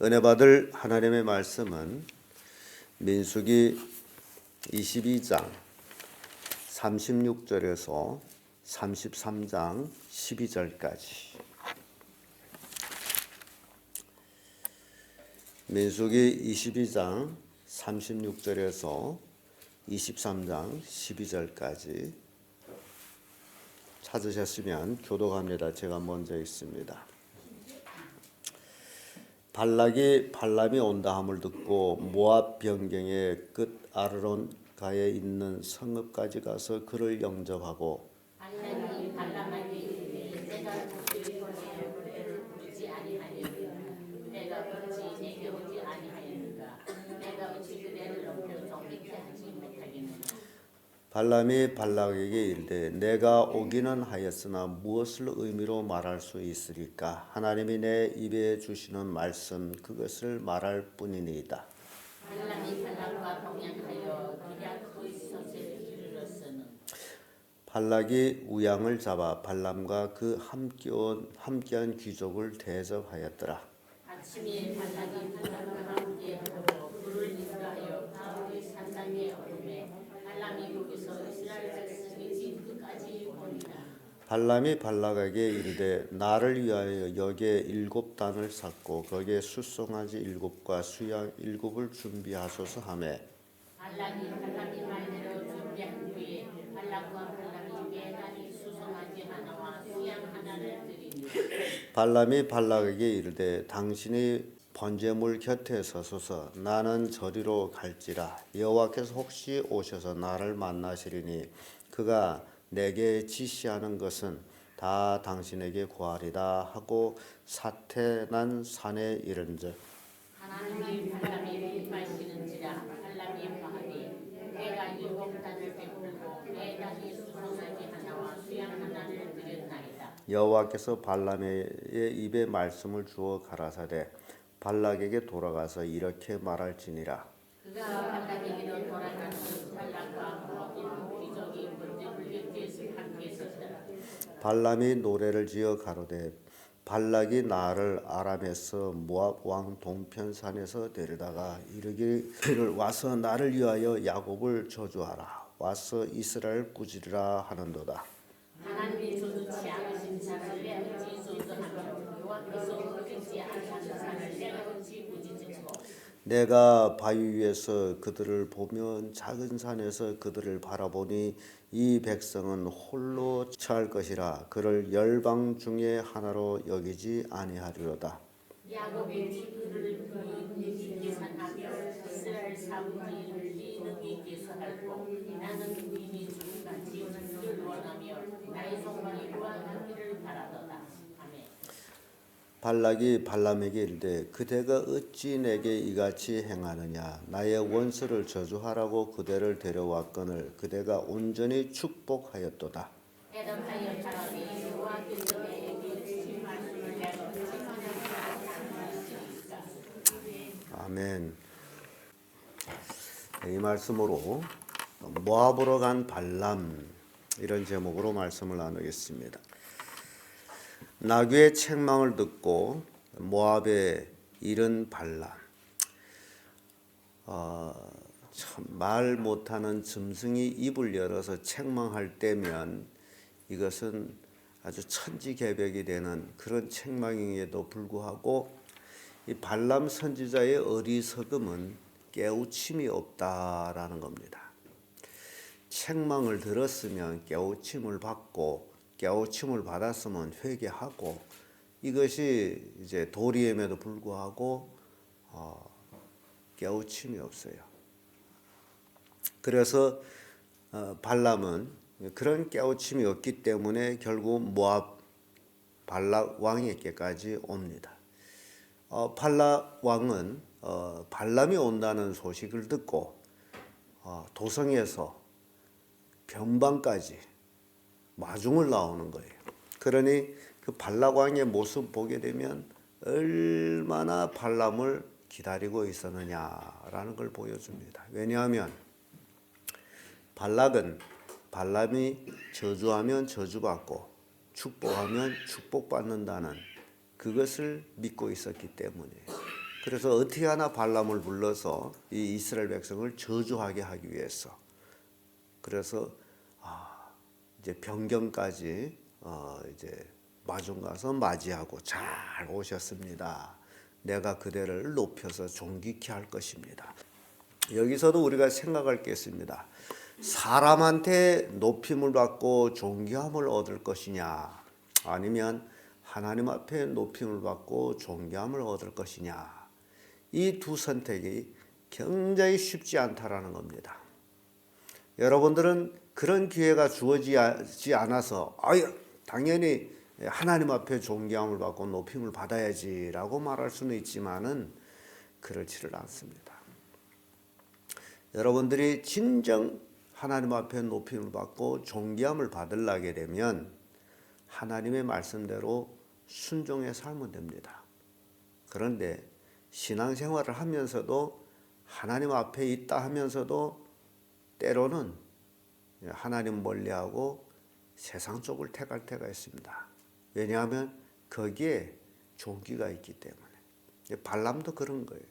은혜 받을 하나님의 말씀은 민수기 22장 36절에서 33장 12절까지. 민수기 22장 36절에서 23장 12절까지 찾으셨으면 교독합니다. 제가 먼저 읽습니다. 발람이 온다 함을 듣고 모압 변경의 끝 아르논가에 있는 성읍까지 가서 그를 영접하고 하나님이 발람에게 이르되 내가 도저히 너의 노래를 부르지 아니하였느냐 내가 어찌 내게 오지 아니하였는가 내가 어찌 그대를 높여서 믿게 하지 못하겠느냐. 발람이 발락에게 이르되 내가 오기는 하였으나 무엇을 의미로 말할 수 있으리까? 하나님이 내 입에 주시는 말씀 그것을 말할 뿐이니이다. 발람이 발락과 동행하여 기럇 후이솥에 이르렀으는 발락이 우양을 잡아 발람과 그 함께한 귀족을 대접하였더라. 아침에 발락이 발람과 함께 하고 불을 인도하여 가을의 산당의 얼음에 발람이 거기서 이스라엘 백성이 진 끝까지 보니라. 발람이 발락에게 이르되 나를 위하여 여기에 7단을 쌓고 거기에 숫송아지 7과 수양 7을 준비하소서 하매 발람이 말대로 준비한 후에 발락과 발람이 매단이 수송아지 하나와 수양 하나를 드리니 발람이 발락에게 이르되 당신이 번제물 곁에 서소서 나는 저리로 갈지라 여호와께서 혹시 오셔서 나를 만나시리니 그가 내게 지시하는 것은 다 당신에게 구하리다 하고 사태난 산에 이른즉 하나님이 발람에게 임하시는지라. 발람이 바하되 내가 7단을 베풀고 매단이 수송아지 하나와 수양 하나를 드렸나이다. 여호와께서 발람의 입에 말씀을 주어 가라사대 발락에게 돌아가서 이렇게 말할지니라. 그가 발람에게로 돌아가서 발락과 모든 귀족이 번제물 곁에서 함께 섰더라. 발람이 노래를 지어 가로되 발락이 나를 아람에서 모압 왕 동편산에서 데려다가 이르기를 와서 나를 위하여 야곱을 저주하라 와서 이스라엘 꾸짖으라 하는도다. 하나님이 저주치 않으신 자를 내가 어찌 저주하며 여호와께서 거두지 않으신 자를 내가 어찌 꾸짖으시고 내가 바위 위에서 그들을 보면 작은 산에서 그들을 바라보니 이 백성은 홀로 처할 것이라 그를 열방 중에 하나로 여기지 아니하리로다. 야곱이 그를 능히 계산하며 이스라엘 사부지를 능히 계산하고 나는 이미 죽은같이 그를 원하며 나의 소망이 무한하기를 바라도다. 아멘. 발락이 발람에게 이르되 그대가 어찌 내게 이같이 행하느냐 나의 원수를 저주하라고 그대를 데려왔거늘 그대가 온전히 축복하였도다. 대답하여 가라니 여호와께서 내게 주신 말씀을 내가 어찌 선행하지 않으시리까. 아멘. 이 말씀으로 모압으로 간 발람 이런 제목으로 말씀을 나누겠습니다. 나귀의 책망을 듣고 모압에 이른 발람. 참 말 못하는 짐승이 입을 열어서 책망할 때면 이것은 아주 천지개벽이 되는 그런 책망임에도 불구하고 이 발람 선지자의 어리석음은 깨우침이 없다라는 겁니다. 책망을 들었으면 깨우침을 받고 깨우침을 받았으면 회개하고 이것이 이제 도리임에도 불구하고 깨우침이 없어요. 그래서 발람은 그런 깨우침이 없기 때문에 결국 모압 발락 왕에게까지 옵니다. 발락 왕은 발람이 온다는 소식을 듣고 도성에서 변방까지 마중을 나오는 거예요. 그러니 그 발락 왕의 모습 보게 되면 얼마나 발람을 기다리고 있었느냐라는 걸 보여줍니다. 왜냐하면 발락은 발람이 저주하면 저주받고 축복하면 축복받는다는 그것을 믿고 있었기 때문에 그래서 어떻게 하나 발람을 불러서 이 이스라엘 백성을 저주하게 하기 위해서 그래서 이제 변경까지 이제 마중 가서 맞이하고 잘 오셨습니다. 내가 그대를 높여서 존귀케 할 것입니다. 여기서도 우리가 생각할 게 있습니다. 사람한테 높임을 받고 존귀함을 얻을 것이냐 아니면 하나님 앞에 높임을 받고 존귀함을 얻을 것이냐 이 두 선택이 굉장히 쉽지 않다라는 겁니다. 여러분들은 그런 기회가 주어지지 않아서 당연히 하나님 앞에 존귀함을 받고 높임을 받아야지라고 말할 수는 있지만은 그렇지를 않습니다. 여러분들이 진정 하나님 앞에 높임을 받고 존귀함을 받으려게 되면 하나님의 말씀대로 순종해 살면 됩니다. 그런데 신앙생활을 하면서도 하나님 앞에 있다 하면서도 때로는 하나님 멀리하고 세상 쪽을 택할 때가 있습니다. 왜냐하면 거기에 존귀가 있기 때문에. 발람도 그런 거예요.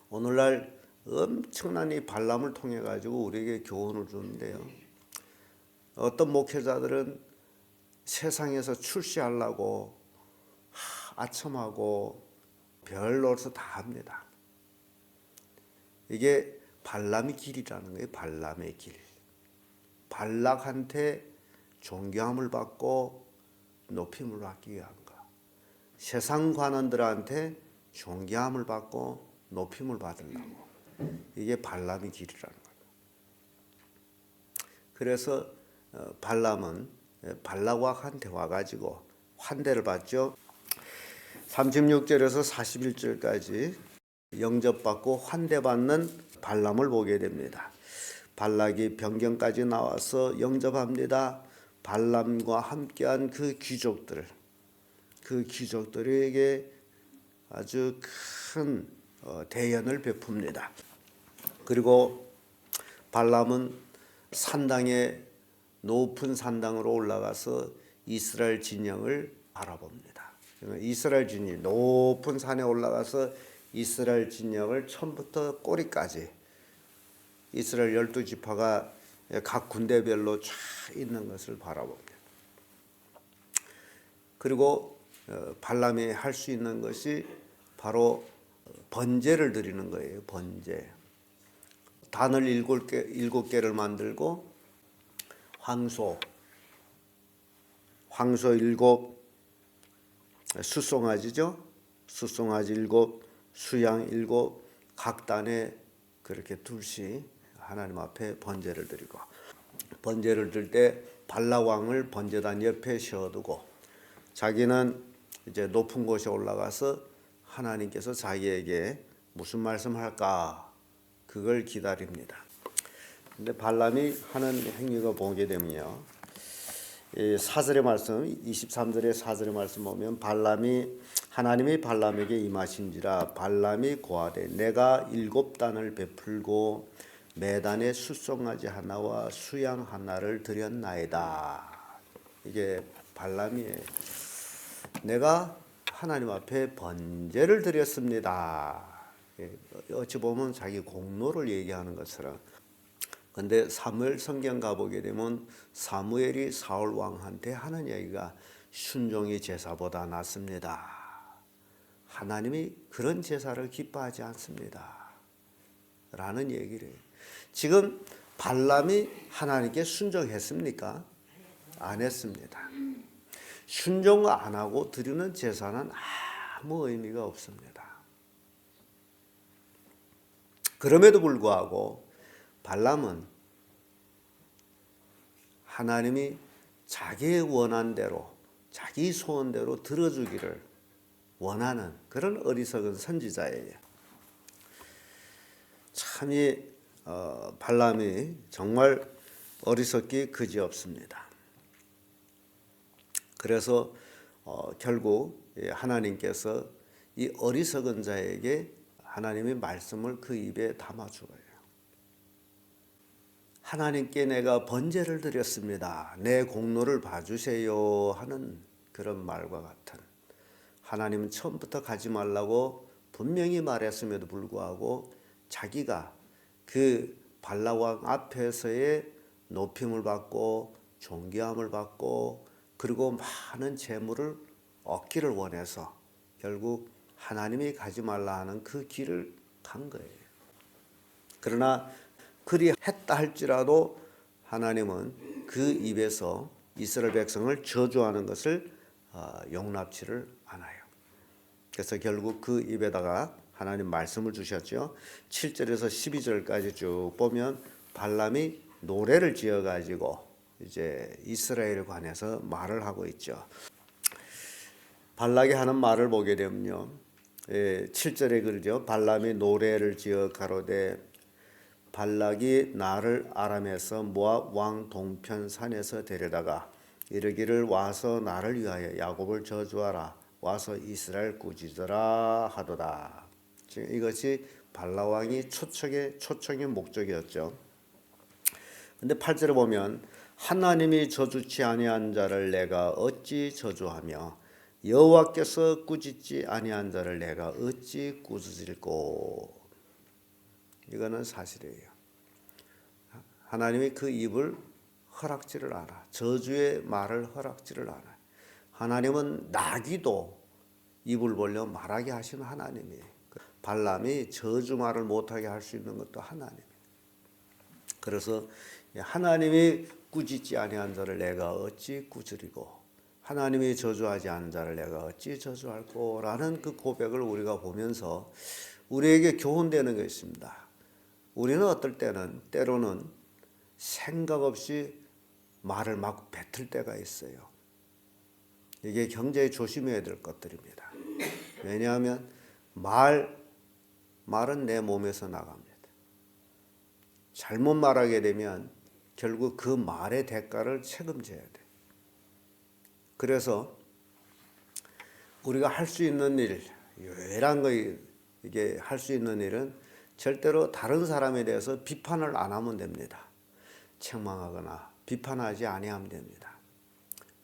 오늘날 엄청난 이 발람을 통해 가지고 우리에게 교훈을 주는데요. 어떤 목회자들은 세상에서 출세하려고 아첨하고 별 노릇을 다 합니다. 이게 발람의 길이라는 거예요. 발람의 길. 발락한테 존경함을 받고 높임을 받기 위한 것. 세상 관원들한테 존경함을 받고 높임을 받으려고. 이게 발람의 길이라는 거예요. 그래서 발람은 발락한테 와가지고 환대를 받죠. 36절에서 41절까지 영접받고 환대받는 발람을 보게 됩니다. 발락이 변경까지 나와서 영접합니다. 발람과 함께한 그 귀족들에게 아주 큰 대연을 베풉니다. 그리고 발람은 높은 산당으로 올라가서 이스라엘 진영을 바라봅니다. 이스라엘 진영, 높은 산에 올라가서 이스라엘 진영을 처음부터 꼬리까지 이스라엘 12지파가 각 군대별로 쫙 있는 것을 바라봅니다. 그리고 발람이 할 수 있는 것이 바로 번제를 드리는 거예요. 번제. 단을 7개를 만들고 황소 7, 숫송아지죠. 숫송아지 7, 수양 7, 각 단에 그렇게 둘씩 하나님 앞에 번제를 드리고 번제를 들 때 발락 왕을 번제단 옆에 세워두고 자기는 이제 높은 곳에 올라가서 하나님께서 자기에게 무슨 말씀할까 그걸 기다립니다. 근데 발람이 하는 행위가 보게 되면요. 4절의 말씀 23절의 4절의 말씀 보면 하나님이 발람에게 임하신지라 발람이 고하되 내가 7단을 베풀고 매단에 숫송아지 하나와 수양 하나를 드렸나이다. 이게 발람이에요. 내가 하나님 앞에 번제를 드렸습니다. 어찌 보면 자기 공로를 얘기하는 것처럼. 근데 사무엘 성경 가보게 되면 사무엘이 사울 왕한테 하는 얘기가 순종이 제사보다 낫습니다. 하나님이 그런 제사를 기뻐하지 않습니다. 라는 얘기를 해요. 지금 발람이 하나님께 순종했습니까? 안 했습니다. 순종 안 하고 드리는 제사는 아무 의미가 없습니다. 그럼에도 불구하고 발람은 하나님이 자기의 원한대로 자기 소원대로 들어주기를 원하는 그런 어리석은 선지자예요. 참이 발람이 정말 어리석기 그지없습니다. 그래서 결국 하나님께서 이 어리석은 자에게 하나님의 말씀을 그 입에 담아주어요. 하나님께 내가 번제를 드렸습니다. 내 공로를 봐주세요 하는 그런 말과 같은 하나님은 처음부터 가지 말라고 분명히 말했음에도 불구하고 자기가 그 발락왕 앞에서의 높임을 받고 존귀함을 받고 그리고 많은 재물을 얻기를 원해서 결국 하나님이 가지 말라 하는 그 길을 간 거예요. 그러나 그리 했다 할지라도 하나님은 그 입에서 이스라엘 백성을 저주하는 것을 용납치를 않아요. 그래서 결국 그 입에다가 하나님 말씀을 주셨죠. 7절에서 12절까지 쭉 보면 발람이 노래를 지어 가지고 이제 이스라엘에 관해서 말을 하고 있죠. 발락이 하는 말을 보게 되면요. 7절에 그러죠. 발람이 노래를 지어 가로되 발락이 나를 아람에서 모압 왕 동편 산에서 데려다가 이르기를 와서 나를 위하여 야곱을 저주하라 와서 이스라엘 꾸짖으라 하도다. 지금 이것이 발락 왕이 초청의 목적이었죠. 근데 8절에 보면 하나님이 저주치 아니한 자를 내가 어찌 저주하며 여호와께서 꾸짖지 아니한 자를 내가 어찌 꾸짖을꼬. 이거는 사실이에요. 하나님이 그 입을 허락지를 않아. 저주의 말을 허락지를 않아. 하나님은 나귀도 입을 벌려 말하게 하시는 하나님이에요. 발람이 저주 말을 못하게 할 수 있는 것도 하나님이에요. 그래서 하나님이 꾸짖지 아니한 자를 내가 어찌 꾸짖으리고 하나님이 저주하지 않은 자를 내가 어찌 저주할꼬라는 그 고백을 우리가 보면서 우리에게 교훈되는 게 있습니다. 우리는 어떨 때는 때로는 생각 없이 말을 막 뱉을 때가 있어요. 이게 굉장히 조심해야 될 것들입니다. 왜냐하면 말은 내 몸에서 나갑니다. 잘못 말하게 되면 결국 그 말의 대가를 책임져야 돼. 그래서 우리가 할 수 있는 일, 유일한 거 이게 할 수 있는 일은 절대로 다른 사람에 대해서 비판을 안 하면 됩니다. 책망하거나 비판하지 아니하면 됩니다.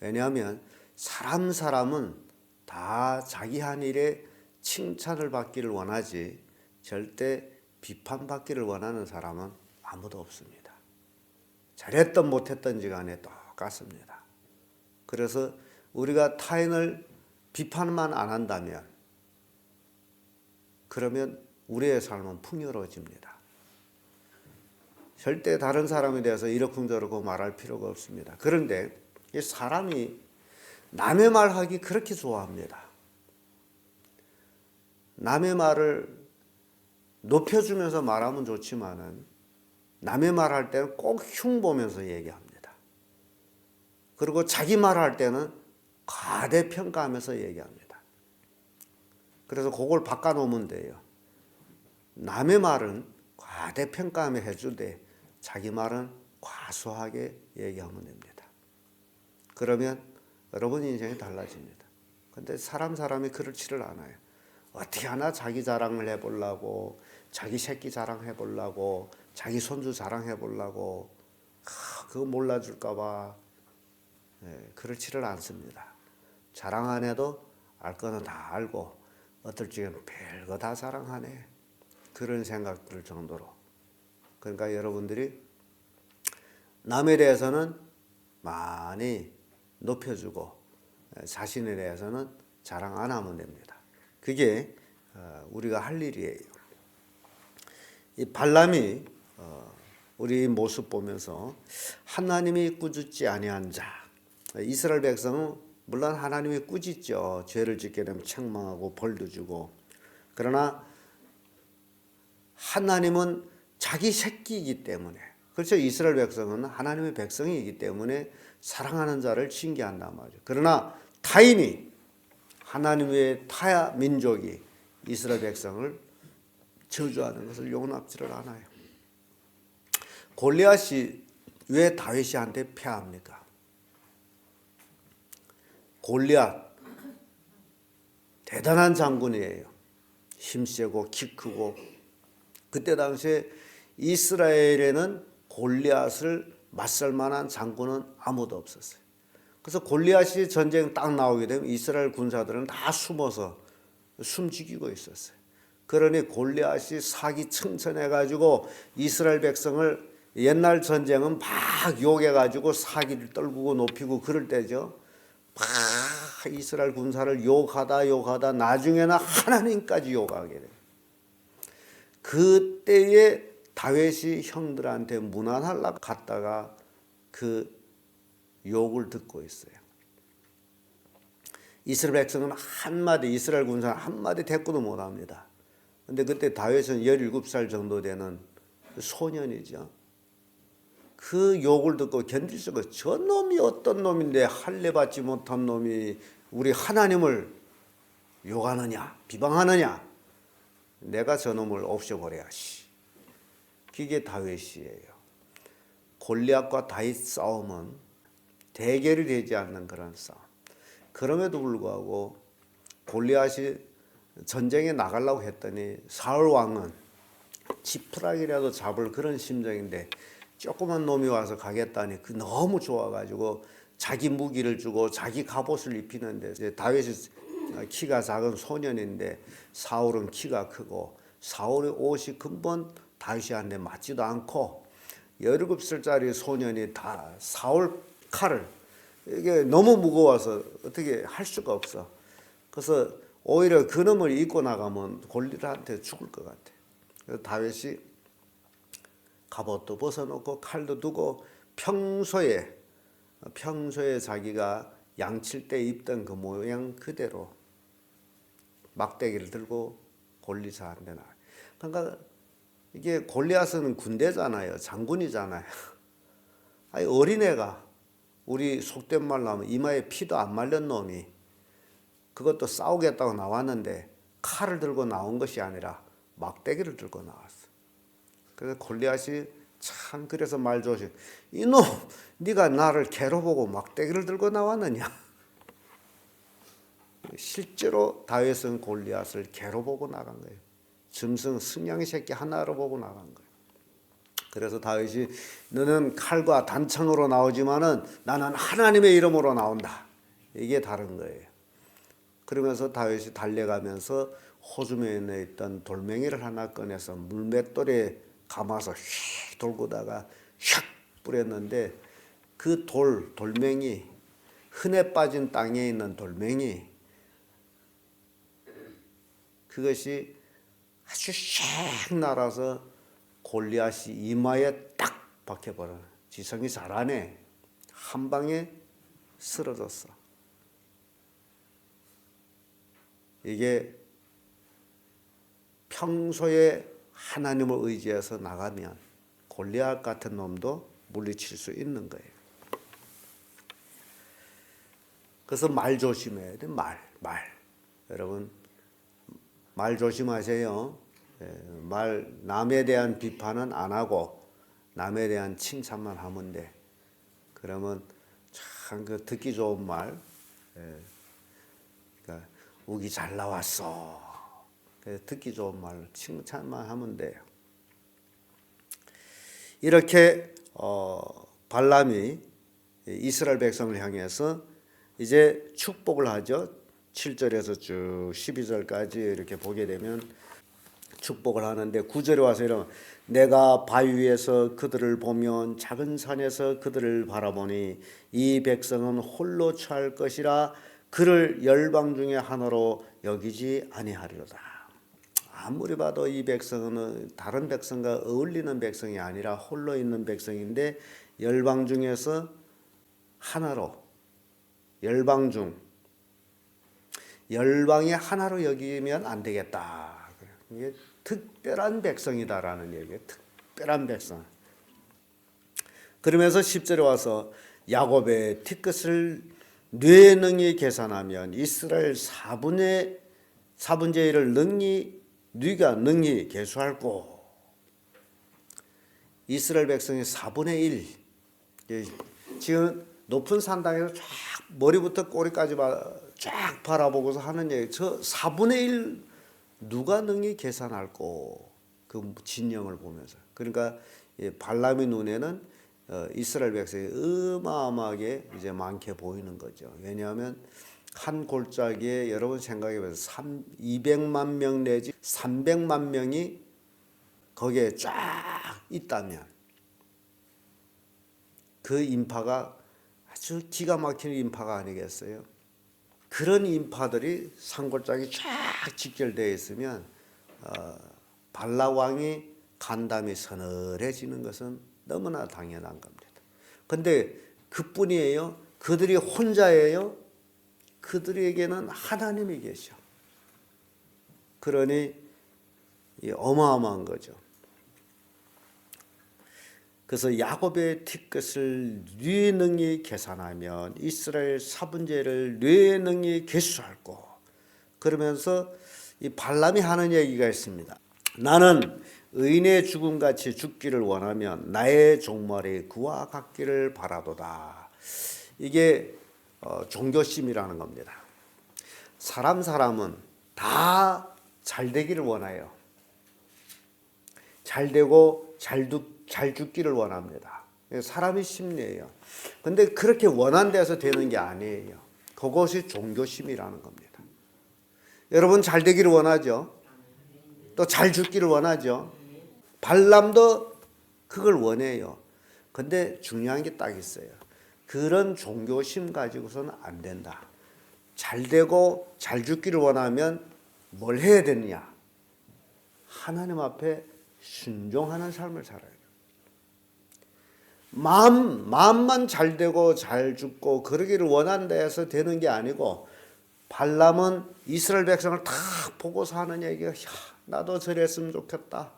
왜냐하면 사람은 다 자기 한 일에 칭찬을 받기를 원하지 절대 비판받기를 원하는 사람은 아무도 없습니다. 잘했든 못했든지 간에 똑같습니다. 그래서 우리가 타인을 비판만 안 한다면 그러면 우리의 삶은 풍요로워집니다. 절대 다른 사람에 대해서 이러쿵저러쿵 말할 필요가 없습니다. 그런데 이 사람이 남의 말하기 그렇게 좋아합니다. 남의 말을 높여주면서 말하면 좋지만은 남의 말할 때는 꼭 흉보면서 얘기합니다. 그리고 자기 말할 때는 과대평가하면서 얘기합니다. 그래서 그걸 바꿔놓으면 돼요. 남의 말은 과대평가하며 해주되 자기 말은 과소하게 얘기하면 됩니다. 그러면 여러분 인생이 달라집니다. 근데 사람이 그렇지를 않아요. 어떻게 하나 자기 자랑을 해보려고 자기 새끼 자랑해보려고 자기 손주 자랑해보려고 그거 몰라줄까 봐 그렇지를 않습니다. 자랑 안 해도 알 거는 다 알고 어떨 적엔 별거 다 자랑하네. 그런 생각 들 정도로. 그러니까 여러분들이 남에 대해서는 많이 높여주고 자신에 대해서는 자랑 안 하면 됩니다. 그게 우리가 할 일이에요. 이 발람이 우리 모습 보면서 하나님이 꾸짖지 아니한 자, 이스라엘 백성은 물론 하나님이 꾸짖죠. 죄를 짓게 되면 책망하고 벌도 주고. 그러나 하나님은 자기 새끼이기 때문에, 그렇죠. 이스라엘 백성은 하나님의 백성이기 때문에 사랑하는 자를 징계한단 말이죠. 그러나 타인이 하나님의 타 민족이 이스라엘 백성을 저주하는 것을 용납지를 않아요. 골리앗이 왜 다윗한테 패합니까? 골리앗 대단한 장군이에요. 힘세고 키 크고. 그때 당시에 이스라엘에는 골리앗을 맞설 만한 장군은 아무도 없었어요. 그래서 골리앗이 전쟁 딱 나오게 되면 이스라엘 군사들은 다 숨어서 숨지키고 있었어요. 그러니 골리앗이 사기청천해가지고 이스라엘 백성을, 옛날 전쟁은 막 욕해가지고 사기를 떨구고 높이고 그럴 때죠. 막 이스라엘 군사를 욕하다 나중에는 하나님까지 욕하게 돼요. 그때에 다윗이 형들한테 문안하려고 갔다가 그 욕을 듣고 있어요. 이스라엘 백성은 한마디, 이스라엘 군사는 한마디 대꾸도 못합니다. 근데 그때 다윗은 17살 정도 되는 소년이죠. 그 욕을 듣고 견딜 수가 없어요. 저 놈이 어떤 놈인데 할례 받지 못한 놈이 우리 하나님을 욕하느냐, 비방하느냐. 내가 저 놈을 없애버려야지. 그게 다윗이에요. 골리앗과 다윗 싸움은 대결이 되지 않는 그런 싸움. 그럼에도 불구하고 골리앗이 전쟁에 나가려고 했더니 사울 왕은 지푸라기라도 잡을 그런 심정인데 조그만 놈이 와서 가겠다니 그 너무 좋아가지고 자기 무기를 주고 자기 갑옷을 입히는데, 이제 다윗이 키가 작은 소년인데 사울은 키가 크고 사울의 옷이 근본 다윗한테 맞지도 않고 17살짜리 소년이 다 사울 칼을, 이게 너무 무거워서 어떻게 할 수가 없어. 그래서 오히려 그 놈을 입고 나가면 골리앗한테 죽을 것 같아. 그래서 다윗이 갑옷도 벗어놓고 칼도 두고 평소에 자기가 양칠 때 입던 그 모양 그대로 막대기를 들고 골리앗한테 나가. 그러니까 이게 골리앗은 군대잖아요. 장군이잖아요. 아니 어린애가, 우리 속된 말로 하면 이마에 피도 안 말린 놈이 그것도 싸우겠다고 나왔는데 칼을 들고 나온 것이 아니라 막대기를 들고 나왔어. 그래서 골리앗이 참, 그래서 말 조심. 이놈, 네가 나를 개로 보고 막대기를 들고 나왔느냐. 실제로 다윗은 골리앗을 개로 보고 나간 거예요. 짐승 승냥이 새끼 하나로 보고 나간 거예요. 그래서 다윗이 너는 칼과 단창으로 나오지만은 나는 하나님의 이름으로 나온다. 이게 다른 거예요. 그러면서 다윗이 달려가면서 호주머니에 있던 돌멩이를 하나 꺼내서 물맷돌에 감아서 휙 돌고다가 샥 뿌렸는데 그 돌멩이, 흔해 빠진 땅에 있는 돌멩이, 그것이 아주 샥 날아서 골리앗이 이마에 딱 박혀버려. 지성이 잘하네. 한 방에 쓰러졌어. 이게 평소에 하나님을 의지해서 나가면 골리앗 같은 놈도 물리칠 수 있는 거예요. 그래서 말 조심해야 돼. 말. 여러분 말 조심하세요. 남에 대한 비판은 안 하고 남에 대한 칭찬만 하면 돼. 그러면 참 그 듣기 좋은 말. 그러니까 우기 잘 나왔어. 듣기 좋은 말, 칭찬만 하면 돼요. 이렇게 발람이 이스라엘 백성을 향해서 이제 축복을 하죠. 7절에서 쭉 12절까지 이렇게 보게 되면 축복을 하는데 9절에 와서 이러면 내가 바위 위에서 그들을 보면 작은 산에서 그들을 바라보니 이 백성은 홀로 처할 것이라 그를 열방 중에 하나로 여기지 아니하리로다. 아무리 봐도 이 백성은 다른 백성과 어울리는 백성이 아니라 홀로 있는 백성인데 열방 중에서 하나로, 열방 중 열방의 하나로 여기면 안 되겠다. 이게 특별한 백성이다라는 얘기예요. 특별한 백성. 그러면서 10절에 와서 야곱의 티끝을 뇌능히 계산하면 이스라엘 4분의 1을 네가 능히 계수할고. 이스라엘 백성의 4분의 1. 지금 높은 산당에서 쫙 머리부터 꼬리까지 쫙 바라보고서 하는 얘기. 저 4분의 1 누가 능히 계산할고. 그 진영을 보면서. 그러니까 발람의 눈에는 이스라엘 백성이 어마어마하게 이제 많게 보이는 거죠. 왜냐하면 한 골짜기에 여러분 생각해보세요. 200만 명 내지 300만 명이 거기에 쫙 있다면 그 인파가 아주 기가 막히는 인파가 아니겠어요? 그런 인파들이 산골짜기 쫙 직결되어 있으면 발락 왕이 간담이 서늘해지는 것은 너무나 당연한 겁니다. 근데 그뿐이에요. 그들이 혼자예요. 그들에게는 하나님이 계셔. 그러니 어마어마한 거죠. 그래서 야곱의 티끝을 뇌능히 계산하면 이스라엘 사분제를 뇌능히 계수할고, 그러면서 이 발람이 하는 얘기가 있습니다. 나는 의인의 죽음같이 죽기를 원하면 나의 종말이 그와 같기를 바라도다. 이게 종교심이라는 겁니다. 사람은 다 잘 되기를 원해요. 잘 되고 잘 죽기를 원합니다. 사람의 심리예요. 근데 그렇게 원한 데서 되는 게 아니에요. 그것이 종교심이라는 겁니다. 여러분 잘 되기를 원하죠? 또 잘 죽기를 원하죠? 발람도 그걸 원해요. 근데 중요한 게 딱 있어요. 그런 종교심 가지고서는 안 된다. 잘 되고 잘 죽기를 원하면 뭘 해야 되느냐? 하나님 앞에 순종하는 삶을 살아야 돼요. 마음만 잘 되고 잘 죽고 그러기를 원한다 해서 되는 게 아니고, 발람은 이스라엘 백성을 다 보고서 하는 얘기가, 야, 나도 저랬으면 좋겠다.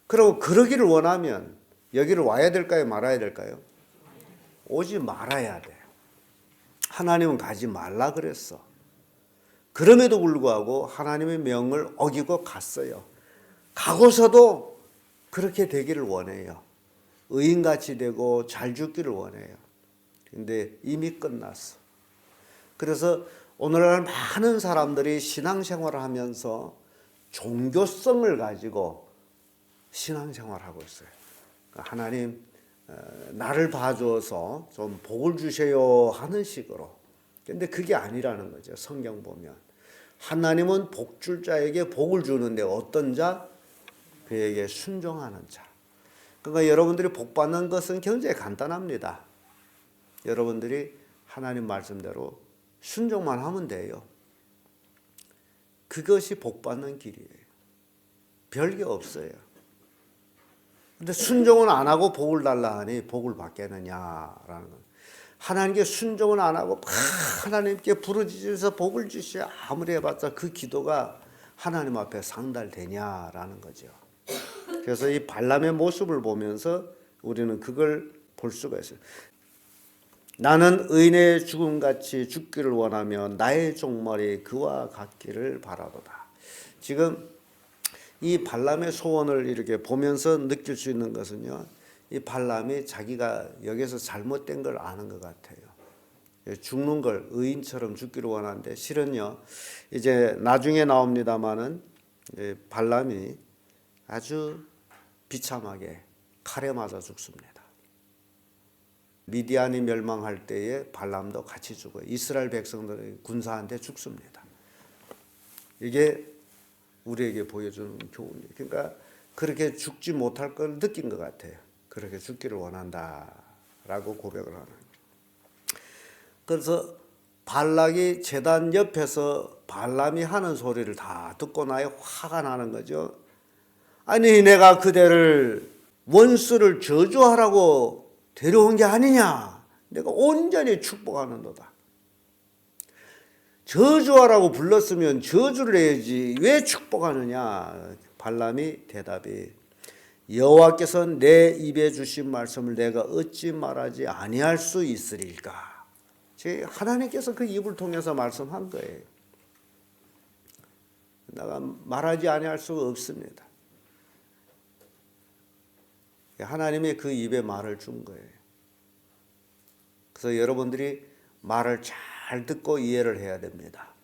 그리고 그러기를 원하면 여기를 와야 될까요? 말아야 될까요? 오지 말아야 돼. 하나님은 가지 말라 그랬어. 그럼에도 불구하고 하나님의 명을 어기고 갔어요. 가고서도 그렇게 되기를 원해요. 의인같이 되고 잘 죽기를 원해요. 근데 이미 끝났어. 그래서 오늘날 많은 사람들이 신앙생활을 하면서 종교성을 가지고 신앙생활을 하고 있어요. 하나님 나를 봐주어서 좀 복을 주세요 하는 식으로. 근데 그게 아니라는 거죠. 성경 보면 하나님은 복줄 자에게 복을 주는데 어떤 자? 그에게 순종하는 자. 그러니까 여러분들이 복 받는 것은 굉장히 간단합니다. 여러분들이 하나님 말씀대로 순종만 하면 돼요. 그것이 복 받는 길이에요. 별게 없어요. 근데 순종은 안 하고 복을 달라 하니 복을 받겠느냐라는 거예요. 하나님께 순종은 안 하고 하나님께 부르짖어서 복을 주시오 아무리 해봤자 그 기도가 하나님 앞에 상달되냐라는 거죠. 그래서 이 발람의 모습을 보면서 우리는 그걸 볼 수가 있어요. 나는 의인의 죽음같이 죽기를 원하며 나의 종말이 그와 같기를 바라도다. 지금 이 발람의 소원을 이렇게 보면서 느낄 수 있는 것은요, 이 발람이 자기가 여기서 잘못된 걸 아는 것 같아요. 죽는 걸 의인처럼 죽기를 원하는데 실은요, 이제 나중에 나옵니다마는 발람이 아주 비참하게 칼에 맞아 죽습니다. 미디안이 멸망할 때에 발람도 같이 죽어요. 이스라엘 백성들의 군사한테 죽습니다. 이게 우리에게 보여주는 교훈이에요. 그러니까 그렇게 죽지 못할 걸 느낀 것 같아요. 그렇게 죽기를 원한다라고 고백을 하는 거예요. 그래서 발락이 제단 옆에서 발람이 하는 소리를 다 듣고 나야 화가 나는 거죠. 아니 내가 그대를 원수를 저주하라고 데려온 게 아니냐. 내가 온전히 축복하는도다. 저주하라고 불렀으면 저주를 해야지 왜 축복하느냐. 발람이 대답이 여호와께서 내 입에 주신 말씀을 내가 어찌 말하지 아니할 수 있으리까. 하나님께서 그 입을 통해서 말씀한 거예요. 내가 말하지 아니할 수가 없습니다. 하나님이 그 입에 말을 준 거예요. 그래서 여러분들이 말을 잘 듣고 이해를 해야 됩니다.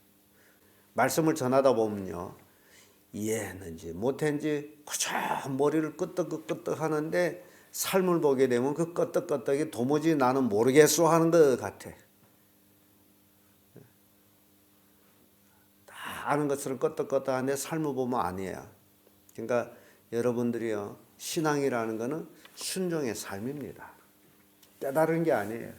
말씀을 전하다 보면요, 이해했는지 못했는지 그저 머리를 끄떡끄떡 하는데 삶을 보게 되면 그 끄떡끄떡이 도무지 나는 모르겠어 하는 것 같아. 아는 것처럼 껐덕껐덕한데 삶을 보면 아니에요. 그러니까 여러분들이요, 신앙이라는 것은 순종의 삶입니다. 깨달은 게 아니에요.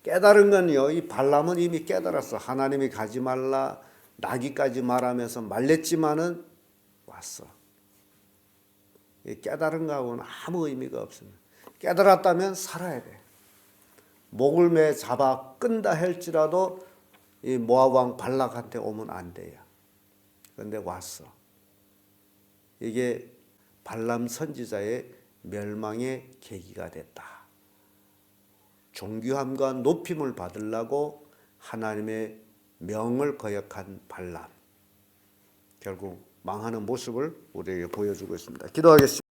깨달은 건요, 이 발람은 이미 깨달았어. 하나님이 가지 말라 나기까지 말하면서 말렸지만은 왔어. 깨달은 거하고는 아무 의미가 없습니다. 깨달았다면 살아야 돼. 목을 매 잡아 끈다 할지라도 이 모압 왕 발락한테 오면 안 돼요. 그런데 왔어. 이게 발람 선지자의 멸망의 계기가 됐다. 존귀함과 높임을 받으려고 하나님의 명을 거역한 발람. 결국 망하는 모습을 우리에게 보여주고 있습니다. 기도하겠습니다.